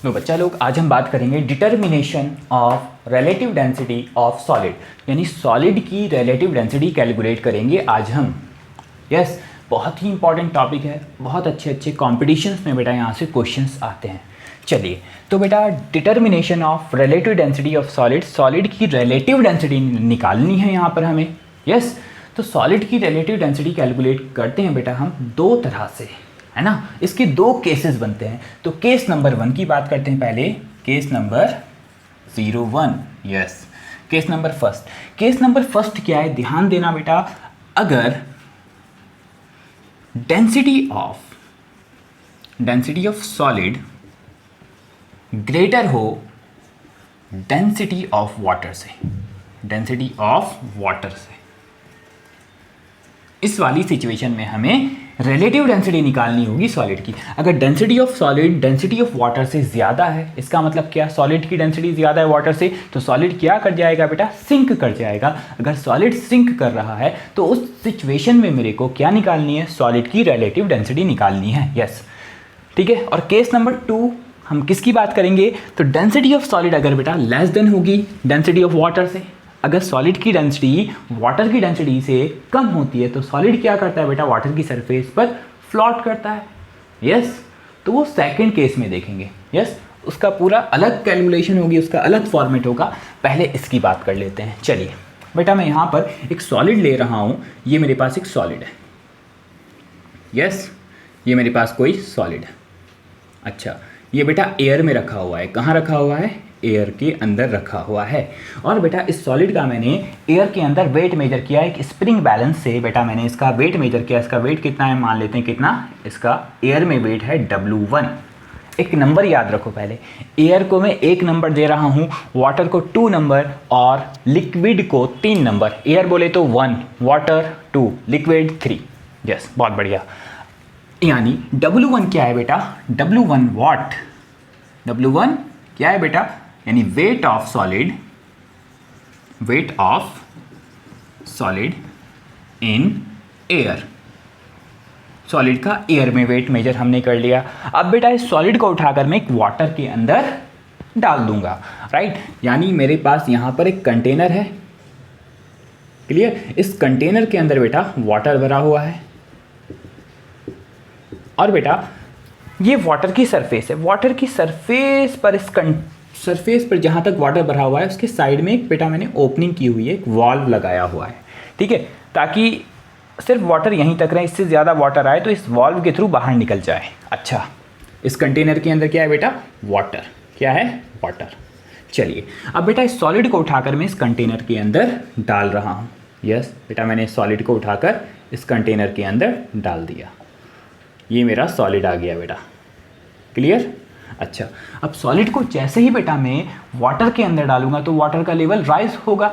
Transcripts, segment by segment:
तो बच्चा लोग आज हम बात करेंगे determination of relative density of solid, यानी सॉलिड की रिलेटिव डेंसिटी कैलकुलेट करेंगे आज हम। यस, बहुत ही इंपॉर्टेंट टॉपिक है, बहुत अच्छे अच्छे कॉम्पिटिशन्स में बेटा यहाँ से क्वेश्चंस आते हैं। चलिए तो बेटा determination of relative density of solid, solid की रिलेटिव डेंसिटी निकालनी है यहाँ पर हमें। यस, तो सॉलिड की रिलेटिव डेंसिटी कैलकुलेट करते हैं बेटा हम दो तरह से, है ना। इसके दो केसेस बनते हैं। तो केस नंबर 1 की बात करते हैं पहले, case number 01। Yes, case number first. Case number first क्या है, ध्यान देना बेटा, अगर डेंसिटी ऑफ सॉलिड ग्रेटर हो डेंसिटी ऑफ वाटर से, डेंसिटी ऑफ वाटर से, इस वाली सिचुएशन में हमें रिलेटिव डेंसिटी निकालनी होगी सॉलिड की। अगर density of solid density of water से ज़्यादा है, इसका मतलब क्या, सॉलिड की डेंसिटी ज़्यादा है वाटर से, तो सॉलिड क्या कर जाएगा बेटा, सिंक कर जाएगा। अगर सॉलिड सिंक कर रहा है तो उस सिचुएशन में मेरे को क्या निकालनी है, सॉलिड की रिलेटिव डेंसिटी निकालनी है। यस, ठीक है। और केस नंबर 2 हम किसकी बात करेंगे, तो डेंसिटी ऑफ सॉलिड अगर बेटा लेस देन होगी डेंसिटी ऑफ वाटर से, अगर सॉलिड की डेंसिटी वाटर की डेंसिटी से कम होती है तो सॉलिड क्या करता है बेटा, वाटर की सरफेस पर फ्लोट करता है। यस, तो वो सेकंड केस में देखेंगे। यस, उसका पूरा अलग कैलकुलेशन होगी, उसका अलग फॉर्मेट होगा। पहले इसकी बात कर लेते हैं। चलिए बेटा, मैं यहाँ पर एक सॉलिड ले रहा हूँ, ये मेरे पास एक सॉलिड है। यस, ये मेरे पास कोई सॉलिड है। अच्छा, ये बेटा एयर में रखा हुआ है। कहाँ रखा हुआ है, एयर के अंदर रखा हुआ है। और बेटा इस सॉलिड का मैंने एयर के अंदर वेट मेजर किया, एक स्प्रिंग बैलेंस से बेटा मैंने इसका वेट मेजर किया। इसका वेट कितना है, मान लेते हैं कितना, इसका एयर में वेट है W1। एक नंबर याद रखो पहले, एयर को मैं 1 नंबर दे रहा हूँ, वाटर को 2 नंबर और लिक्विड को 3 नंबर। एयर बोले तो 1, वाटर 2, लिक्विड 3। यस, बहुत बढ़िया। यानी W1 क्या है बेटा, W1 वाट, W1 क्या है बेटा, यानी wait of solid in air. Solid का एयर में वेट मेजर हमने कर लिया। अब बेटा इस सॉलिड को उठाकर मैं एक वाटर के अंदर डाल दूंगा, राइट। यानी मेरे पास यहां पर एक कंटेनर है, क्लियर। इस कंटेनर के अंदर बेटा वाटर भरा हुआ है, और बेटा ये वाटर की सरफेस है। वाटर की सरफेस पर सरफेस पर जहाँ तक वाटर भरा हुआ है उसके साइड में एक बेटा मैंने ओपनिंग की हुई है, एक वाल्व लगाया हुआ है, ठीक है, ताकि सिर्फ वाटर यहीं तक रहे, इससे ज़्यादा वाटर आए तो इस वाल्व के थ्रू बाहर निकल जाए। अच्छा, इस कंटेनर के अंदर क्या है बेटा, वाटर। क्या है, वाटर। चलिए अब बेटा इस सॉलिड को उठाकर मैं इस कंटेनर के अंदर डाल रहा हूँ। यस बेटा, मैंने इस सॉलिड को उठाकर इस कंटेनर के अंदर डाल दिया। ये मेरा सॉलिड आ गया बेटा, क्लियर। अच्छा, अब सॉलिड को जैसे ही बेटा मैं वाटर के अंदर डालूंगा तो वाटर का लेवल राइज होगा,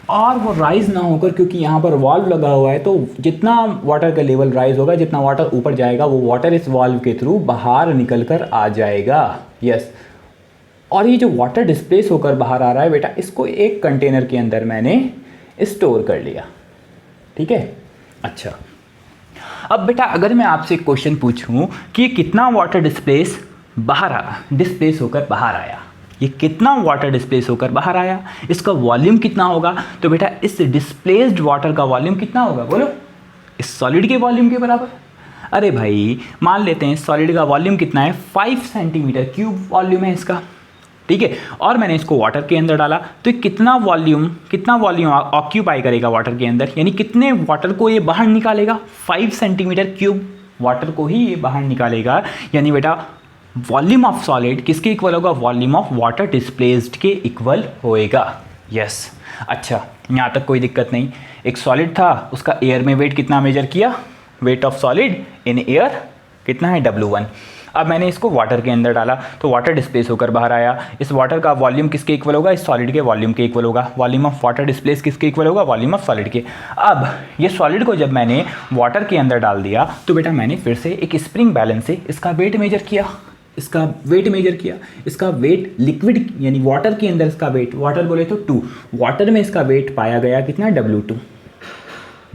और वो राइज ना होकर, क्योंकि यहाँ पर वाल्व लगा हुआ है, तो जितना वाटर का लेवल राइज होगा, जितना वाटर ऊपर जाएगा, वो वाटर इस वाल्व के थ्रू बाहर निकल कर आ जाएगा। यस, और ये जो वाटर डिस्प्लेस होकर बाहर आ रहा है बेटा, इसको एक कंटेनर के अंदर मैंने स्टोर कर लिया, ठीक है। अच्छा, अब बेटा अगर मैं आपसे एक क्वेश्चन पूछूं कि कितना वाटर डिस्प्लेस होकर बाहर आया, ये कितना वाटर डिस्प्लेस होकर बाहर आया, इसका वॉल्यूम कितना होगा, तो बेटा इस डिस्प्लेस्ड वाटर का वॉल्यूम कितना होगा, बोलो, इस सॉलिड के वॉल्यूम के बराबर। अरे भाई मान लेते हैं सॉलिड का वॉल्यूम कितना है, 5 सेंटीमीटर क्यूब वॉल्यूम है इसका, ठीक है। और मैंने इसको वाटर के अंदर डाला तो कितना वॉल्यूम ऑक्यूपाई करेगा वाटर के अंदर, यानी कितने वाटर को ये बाहर निकालेगा, 5 सेंटीमीटर क्यूब वाटर को ही ये बाहर निकालेगा। यानी बेटा वॉल्यूम ऑफ सॉलिड किसके इक्वल होगा, वॉल्यूम ऑफ वाटर डिस्प्लेस्ड के इक्वल होएगा। यस, अच्छा यहाँ तक कोई दिक्कत नहीं। एक सॉलिड था, उसका एयर में वेट कितना मेजर किया, wait of solid in air कितना है, W1। अब मैंने इसको वाटर के अंदर डाला तो वाटर डिस्प्लेस होकर बाहर आया। इस वाटर का वॉल्यूम किसके इक्वल होगा, इस सॉलिड के वॉल्यूम के इक्वल होगा। वॉल्यूम ऑफ वाटर डिस्प्लेस किसके इक्वल होगा, वॉल्यूम ऑफ सॉलिड के। अब ये सॉलिड को जब मैंने वाटर के अंदर डाल दिया तो बेटा मैंने फिर से एक स्प्रिंग बैलेंस से इसका वेट मेजर किया, इसका वेट लिक्विड यानी वाटर के अंदर इसका वेट, वाटर बोले तो 2, वाटर में इसका वेट पाया गया कितना, W2।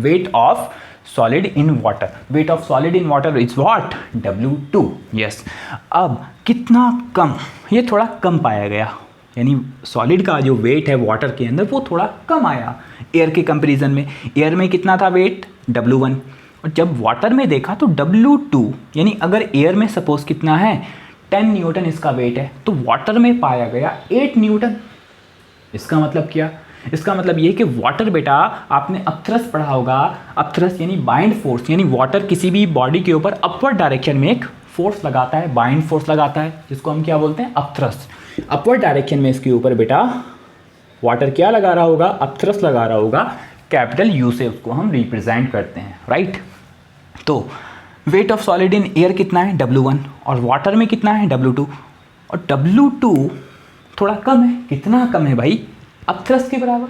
Wait of solid in water, wait of solid in water is what, W2। Yes, अब कितना कम, ये थोड़ा कम पाया गया, यानी सॉलिड का जो वेट है वाटर के अंदर वो थोड़ा कम आया एयर के कंपैरिजन में। एयर में कितना था वेट, W1, और जब वाटर में देखा तो W2, यानी अगर एयर में सपोज कितना है 10 न्यूटन इसका वेट है, तो वाटर में पाया गया 8 न्यूटन। इसका मतलब क्या, इसका मतलब ये कि वाटर, बेटा आपने अपथ्रस्ट पढ़ा होगा, अपथ्रस्ट यानी बाइंड फोर्स, यानी वाटर किसी भी बॉडी के ऊपर अपवर्ड डायरेक्शन में एक फोर्स लगाता है, बाइंड फोर्स लगाता है, जिसको हम क्या बोलते हैं, अपथ्रस्ट। अपवर्ड डायरेक्शन में इसके ऊपर बेटा वाटर क्या लगा रहा होगा, अपथ्रस्ट लगा रहा होगा, कैपिटल U से उसको हम रिप्रेजेंट करते हैं, राइट। तो wait of solid in air कितना है, W1, और वाटर में कितना है, W2, और W2 थोड़ा कम है, कितना कम है भाई, अपथ्रस्ट के बराबर,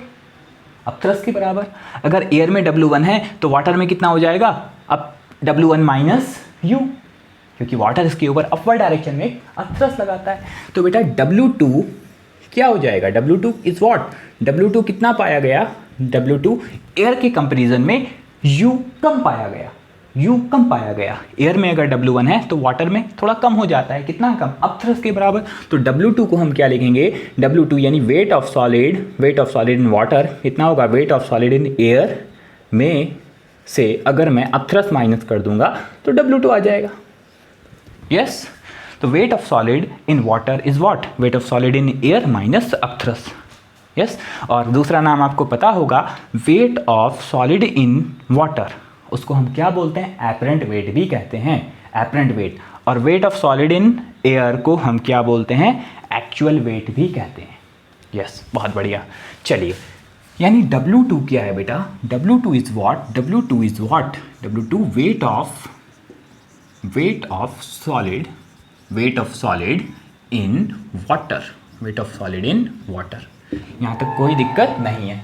अपथ्रस्ट के बराबर। अगर एयर में W1 है तो वाटर में कितना हो जाएगा, अब W1 माइनस U, क्योंकि वाटर इसके ऊपर अपवर्ड डायरेक्शन में अपथ्रस्ट लगाता है। तो बेटा W2 क्या हो जाएगा, W2 इज व्हाट, W2 कितना पाया गया, W2 एयर के कंपैरिजन में U कम पाया गया, U कम पाया गया। एयर में अगर W1 है तो वाटर में थोड़ा कम हो जाता है, कितना कम, अपथ्रस्ट के बराबर। तो W2 को हम क्या लिखेंगे, W2 यानी wait of solid in water कितना होगा, weight of solid in air में से अगर मैं अपथ्रस्ट माइनस कर दूंगा तो W2 आ जाएगा। यस, तो wait of solid in water is what, wait of solid in air minus upthrust. Yes, और दूसरा नाम आपको पता होगा, weight of solid in water, उसको हम क्या बोलते हैं, एपरेंट वेट भी कहते हैं, एपरेंट वेट। और weight of solid in air को हम क्या बोलते हैं, एक्चुअल वेट भी कहते हैं। यस, बहुत बढ़िया। चलिए, यानी W2 क्या है बेटा, W2 is what, W2 is what, W2 wait of solid in water, wait of solid in water. यहाँ तक कोई दिक्कत नहीं है,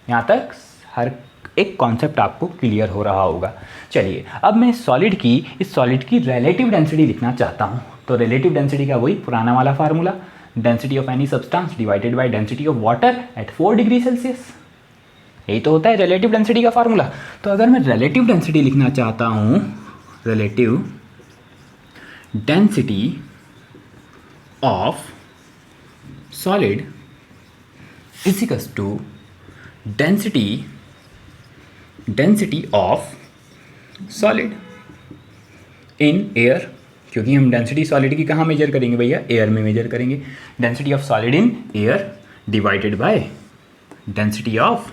यहाँ तक हर एक कॉन्सेप्ट आपको क्लियर हो रहा होगा। चलिए, अब मैं इस सॉलिड की रिलेटिव डेंसिटी लिखना चाहता हूँ। तो रिलेटिव डेंसिटी का वही पुराना वाला formula, density of any substance divided by density of water at 4 degree Celsius, यही तो होता है रिलेटिव डेंसिटी का फार्मूला। तो अगर मैं रिलेटिव डेंसिटी लिखना चाहता हूँ, relative density of solid is equals to density of solid in air, क्योंकि हम डेंसिटी सॉलिड की कहाँ मेजर करेंगे भैया, एयर में मेजर करेंगे। Density of solid in air divided by density of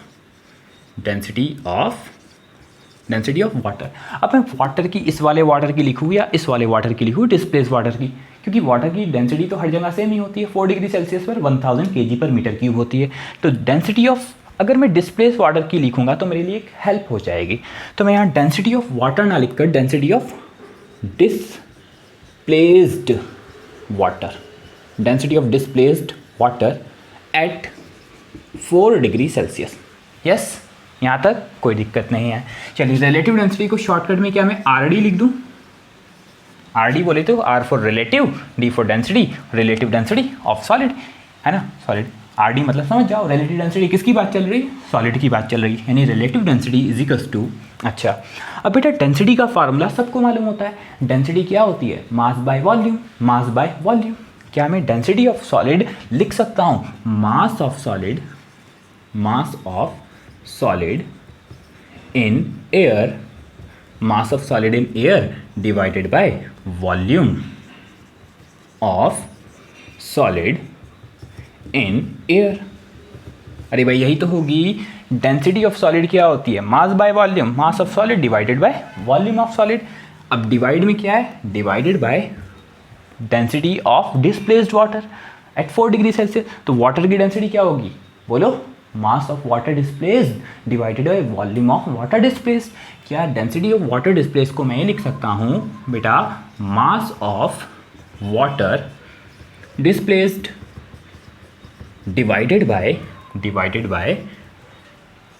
water. अब मैं वाटर की, इस वाले वाटर की लिखूँ या इस वाले वाटर की लिखूँ, डिस्प्लेस वाटर की, क्योंकि वाटर की डेंसिटी तो हर जगह सेम ही होती है, 4 डिग्री सेल्सियस पर 1000 kg पर मीटर क्यूब होती है। तो डेंसिटी ऑफ, अगर मैं डिस्प्लेस वाटर की लिखूंगा तो मेरे लिए एक हेल्प हो जाएगी। तो मैं यहाँ डेंसिटी ऑफ वाटर ना लिखकर density of displaced water at 4 degree Celsius. Yes, यहाँ तक कोई दिक्कत नहीं है। चलिए, रिलेटिव डेंसिटी को शॉर्टकट में क्या मैं RD लिख दूँ, RD बोले तो R for relative, D for density, relative density of solid, है ना, सॉलिड। RD मतलब समझ जाओ, रिलेटिव डेंसिटी किसकी बात चल रही है, सॉलिड की बात चल रही है, यानी relative density is equals to. अच्छा, अब बेटा डेंसिटी का फार्मूला सबको मालूम होता है, डेंसिटी क्या होती है, mass by volume, mass by volume. क्या मैं डेंसिटी ऑफ सॉलिड लिख सकता हूँ, मास of solid in air, mass of solid in air divided by volume of solid in air. अरे भाई, यही तो होगी डेंसिटी ऑफ सॉलिड। क्या होती है, mass by volume, mass of solid divided by volume of solid. अब डिवाइड में क्या है, divided by density of displaced water at 4 degree Celsius. तो वाटर की डेंसिटी क्या होगी, बोलो, मास of water displaced divided by volume of water displaced. क्या डेंसिटी ऑफ वाटर डिस्प्लेस्ड को मैं लिख सकता हूँ बेटा, mass of water displaced divided by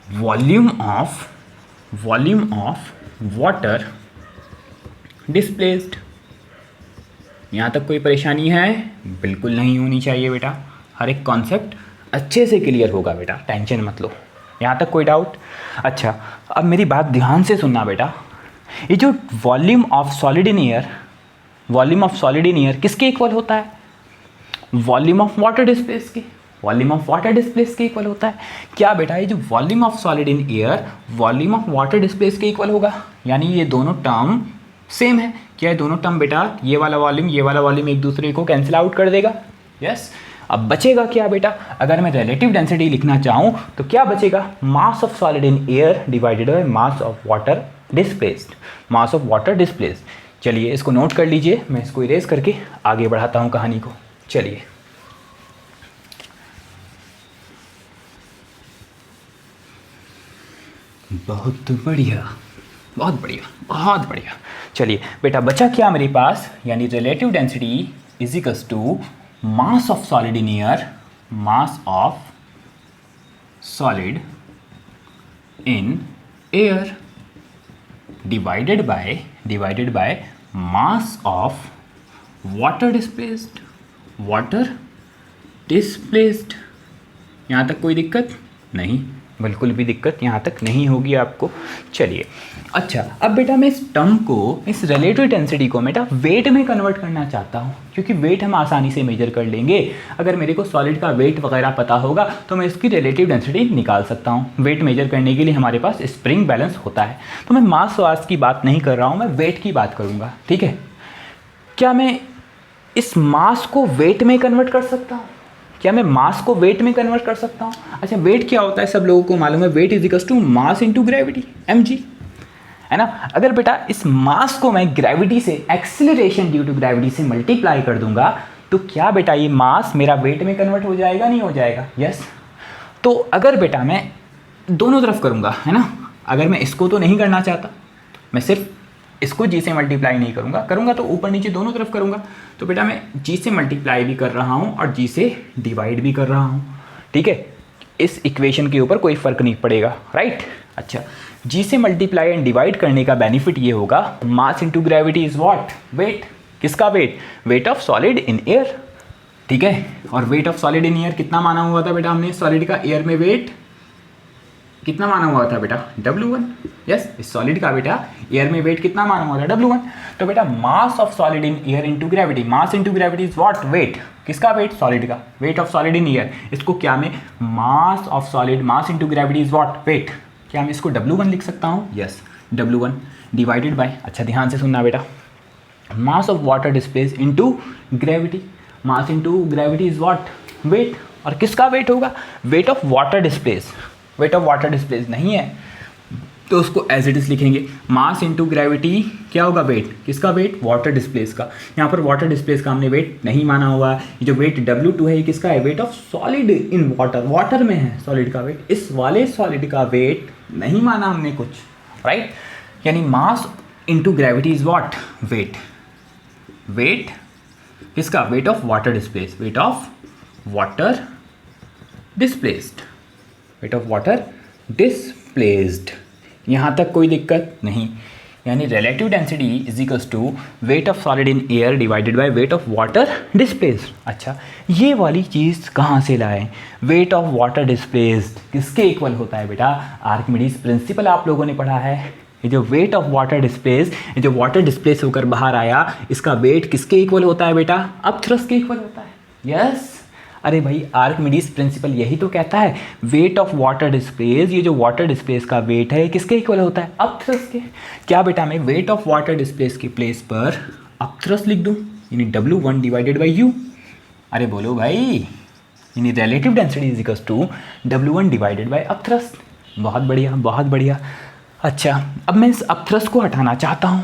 volume of water displaced. यहाँ तक कोई परेशानी है, बिल्कुल नहीं होनी चाहिए बेटा, हर एक कॉन्सेप्ट अच्छे से क्लियर होगा बेटा, टेंशन मत लो। यहाँ तक कोई डाउट? अच्छा, अब मेरी बात ध्यान से सुनना बेटा। ये जो volume of solid in air, volume of solid in air किसके इक्वल होता है? वॉल्यूम ऑफ वाटर डिस्प्लेस के, वॉल्यूम ऑफ वाटर डिस्प्लेस के इक्वल होता है। क्या बेटा ये जो volume of solid in air volume of water displace के इक्वल होगा? यानी ये दोनों टर्म सेम है। क्या ये दोनों टर्म बेटा, ये वाला वॉल्यूम एक दूसरे को कैंसिल आउट कर देगा? यस। अब बचेगा क्या बेटा? अगर मैं रिलेटिव डेंसिटी लिखना चाहूँ तो क्या बचेगा? मास of solid in air divided by mass of water displaced, mass of water displaced. चलिए इसको नोट कर लीजिए, मैं इसको इरेज करके आगे बढ़ाता हूँ कहानी को। चलिए बहुत बढ़िया, बहुत बढ़िया, बहुत बढ़िया। चलिए बेटा बचा क्या मेरे पास? यानी relative density is equals to mass of solid in air, mass of solid in air divided by mass of water displaced, water displaced. यहाँ तक कोई दिक्कत नहीं? बिल्कुल भी दिक्कत यहाँ तक नहीं होगी आपको। चलिए अच्छा, अब बेटा मैं इस टर्म को, इस रिलेटिव डेंसिटी को बेटा वेट में कन्वर्ट करना चाहता हूँ, क्योंकि वेट हम आसानी से मेजर कर लेंगे। अगर मेरे को सॉलिड का वेट वगैरह पता होगा तो मैं इसकी रिलेटिव डेंसिटी निकाल सकता हूँ। वेट मेजर करने के लिए हमारे पास स्प्रिंग बैलेंस होता है। तो मैं मास वास की बात नहीं कर रहा हूँ, मैं वेट की बात करूँगा, ठीक है? क्या मैं इस मास को वेट में कन्वर्ट कर सकता हूँ? क्या मैं मास को वेट में कन्वर्ट कर सकता हूँ? अच्छा, वेट क्या होता है सब लोगों को मालूम है, weight is equals to mass into gravity, mg, है ना? अगर बेटा इस मास को मैं ग्रेविटी से, एक्सीलरेशन ड्यू टू ग्रेविटी से मल्टीप्लाई कर दूंगा तो क्या बेटा ये मास मेरा वेट में कन्वर्ट हो जाएगा, नहीं हो जाएगा? यस। तो अगर बेटा मैं दोनों तरफ करूँगा, है ना, अगर मैं इसको तो नहीं करना चाहता, मैं सिर्फ इसको जी से मल्टीप्लाई नहीं करूँगा तो ऊपर नीचे दोनों तरफ करूँगा। तो बेटा मैं जी से मल्टीप्लाई भी कर रहा हूँ और जी से डिवाइड भी कर रहा हूँ, ठीक है? इस इक्वेशन के ऊपर कोई फ़र्क नहीं पड़ेगा, राइट? अच्छा, जी से मल्टीप्लाई एंड डिवाइड करने का बेनिफिट ये होगा, mass into gravity is what? Weight. किसका weight? Weight of solid in air, ठीक है? और weight of solid in air कितना माना हुआ था बेटा हमने? सॉलिड का एयर में वेट कितना माना हुआ था बेटा? W1। यस, इस सॉलिड का बेटा एयर में वेट कितना माना हुआ था? W1। तो बेटा mass of solid in air into gravity, mass into gravity is what? Weight. किसका वेट? सॉलिड का। Weight of solid in air, इसको क्या मैं mass of solid, mass into gravity is what? Weight. क्या मैं इसको W1 लिख सकता हूँ? यस, W1 डिवाइडेड बाय, अच्छा ध्यान से सुनना बेटा, mass of water displace into gravity, mass into gravity is what? Weight. और किसका वेट होगा? Weight of water displace. Weight of water displace नहीं है तो उसको एज इट इज लिखेंगे, मास इनटू ग्रेविटी क्या होगा? वेट। किसका वेट? वाटर डिस्प्लेस का। यहाँ पर वाटर डिस्प्लेस का हमने वेट नहीं माना हुआ है। ये जो वेट W2 है ये किसका है? Wait of solid in water, water में है सॉलिड का वेट। इस वाले सॉलिड का वेट नहीं माना हमने कुछ, राइट? यानी mass into gravity is what? Weight. Weight किसका? Weight of water displace, weight of water displaced, weight of water displaced. यहाँ तक कोई दिक्कत नहीं? यानी relative density is equals to weight of solid in air divided by weight of water displaced. अच्छा, ये वाली चीज़ कहाँ से लाएं? वेट ऑफ वाटर डिस्प्लेस्ड किसके इक्वल होता है बेटा? आर्किमिडीज प्रिंसिपल आप लोगों ने पढ़ा है। ये जो वेट ऑफ वाटर डिस्प्लेस, ये जो वाटर डिस्प्लेस होकर बाहर आया, इसका वेट किसके इक्वल होता है बेटा? अपथ्रस्ट के इक्वल होता है। यस, अरे भाई आर्किमिडीज प्रिंसिपल यही तो कहता है, वेट ऑफ वाटर डिस्प्लेस, ये जो वाटर डिस्प्लेस का वेट है किसके इक्वल होता है? अपथ्रस्ट के। क्या बेटा मैं वेट ऑफ वाटर डिस्प्लेस के प्लेस पर अपथ्रस्ट लिख दूं, यानी W1 डिवाइडेड बाई U? अरे बोलो भाई, यानी relative density is equals to W1 divided by upthrust. बहुत बढ़िया, बहुत बढ़िया। अच्छा, अब मैं इस अपथ्रस्ट को हटाना चाहता हूँ,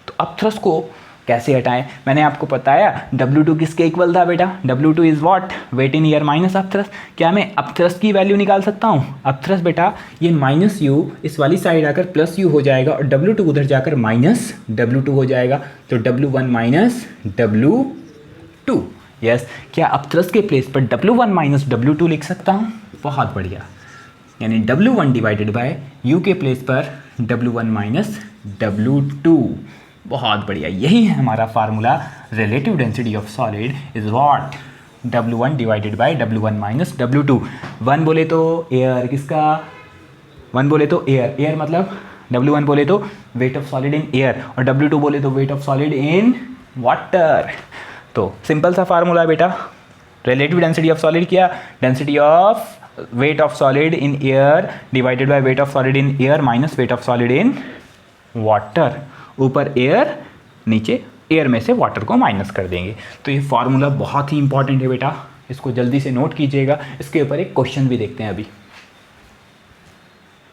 तो अपथ्रस्ट को कैसे हटाएं? मैंने आपको बताया W2 किसके इक्वल था बेटा? W2 is what? Weight in air minus upthrust. क्या मैं अपथ्रस्ट की वैल्यू निकाल सकता हूँ? अपथ्रस्ट बेटा ये माइनस U इस वाली साइड आकर प्लस U हो जाएगा और W2 उधर जाकर माइनस W2 हो जाएगा, तो W1 माइनस W2। यस, क्या अपथ्रस्ट के प्लेस पर W1 माइनस W2 लिख सकता हूँ? बहुत बढ़िया, यानी W1 डिवाइडेड बाय U के प्लेस पर W1 माइनस W2। बहुत बढ़िया, यही है हमारा formula. Relative density of solid is what? W1 divided by W1 minus W2। 1 बोले तो एयर, किसका? 1 बोले तो एयर, एयर मतलब W1 बोले तो wait of solid in air, और W2 बोले तो wait of solid in water. तो सिंपल सा फार्मूला है बेटा, रिलेटिव डेंसिटी ऑफ सॉलिड किया, density of weight of solid in air divided by weight of solid in air minus weight of solid in water. ऊपर air, नीचे air में से water को माइनस कर देंगे। तो ये फार्मूला बहुत ही इंपॉर्टेंट है बेटा, इसको जल्दी से नोट कीजिएगा। इसके ऊपर एक क्वेश्चन भी देखते हैं अभी।